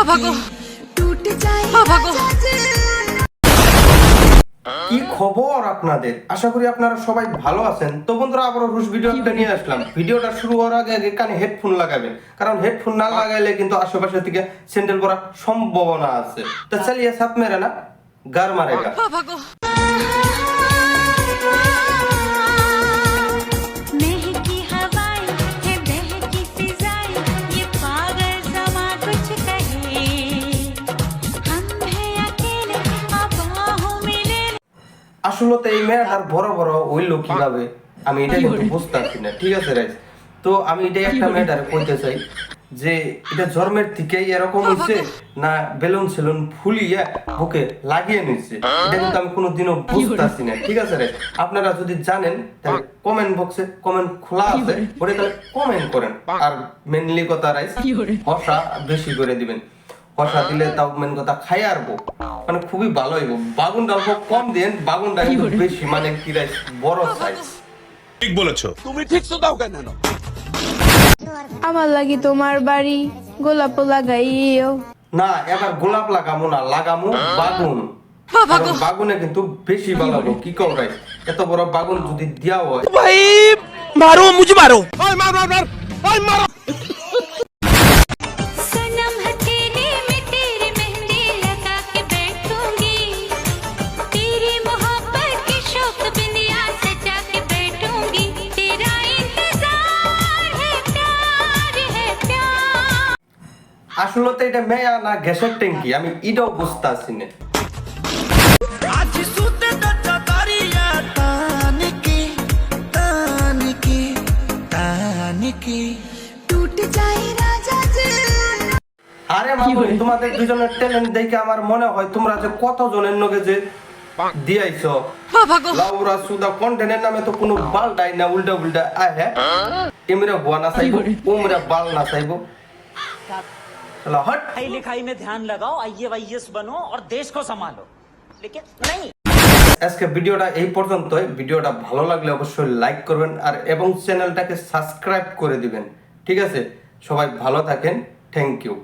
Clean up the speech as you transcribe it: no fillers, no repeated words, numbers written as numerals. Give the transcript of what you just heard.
কি খবর আপনাদের? আশা করি আপনারা সবাই ভালো আছেন। তো বন্ধুরা, আবারও রুশ ভিডিও একটা নিয়ে আসলাম। ভিডিওটা শুরু হওয়ার আগে কানে হেডফোন লাগাবেন, কারণ হেডফোন না লাগাইলে কিন্তু আশেপাশে থেকে স্যান্ডেল পরার সম্ভাবনা আছে। তো চালিয়ে সাপ মেরে না গার মারেগা। আসলে তো এই মেয়েটার বড় বড় হইলো কিভাবে আমি এটা কিন্তু বুঝতে পারছি না। ঠিক আছে রাইস, তো আমি এটাই একটা মেয়েটার কইতে চাই যে এটা জন্মের থেকেই এরকম হইছে না বেলুন সেলুন ফুলিয়ে বুকে লাগিয়ে নিচ্ছে, এটা কিন্তু আমি কোনোদিনও বুঝতে পারছি না। ঠিক আছে রাইস, আপনারা যদি জানেন তাহলে কমেন্ট বক্সে কমেন্ট খোলা আছে, ওটা তাহলে কমেন্ট করেন। আর মেনলি কথা রাইস, হসা বেশি করে দিবেন। কষা দিলে তাও মেন কথা খাই আরবো, মানে খুবই ভালো হইব। বাগুনটা অল্প কম দেন, বাগুনটা কিন্তু বেশি, মানে কি রাইস বড় সাইজ। ঠিক বলেছো তুমি, ঠিক তো দাও কেন? আমার লাগি তোমার বাড়ি গোলাপ লাগাইও না, এবার গোলাপ লাগামো না, লাগামো বাগুন। কারণ বাগুনে কিন্তু বেশি ভালো হবে। কি কও রাইস, এত বড় বাগুন যদি দেওয়া হয়। ভাই মারো, মুঝে মারো, ওই মার মার মার, ওই মারো। আসলে তো এটা মেয়া না গ্যাসের ট্যাঙ্কি, আমি এটাও বুঝতে পারছি না। আরে মামু, তোমাদের দুজনের ট্যালেন্ট দেখে আমার মনে হয় তোমরা যে কত জনের নগে যে দিয়াইছো। লাউরা সুদা কন্টেন্টের নামে তো কোনো বালটাই না, উল্টা উল্টা আয়। হ্যাঁ, এমরা বুয়া না চাইবো, ওমরা বাল না চাইবো। চলো হট। पढ़ाई लिखाई में ध्यान लगाओ, आईएएस बनो और देश को संभालो, लेकिन नहीं। আজকে ভিডিওটা এই পর্যন্তই। ভিডিওটা ভালো লাগলে অবশ্যই লাইক করবেন আর এবং চ্যানেলটাকে সাবস্ক্রাইব করে দিবেন। ঠিক আছে, সবাই ভালো থাকেন। Thank you.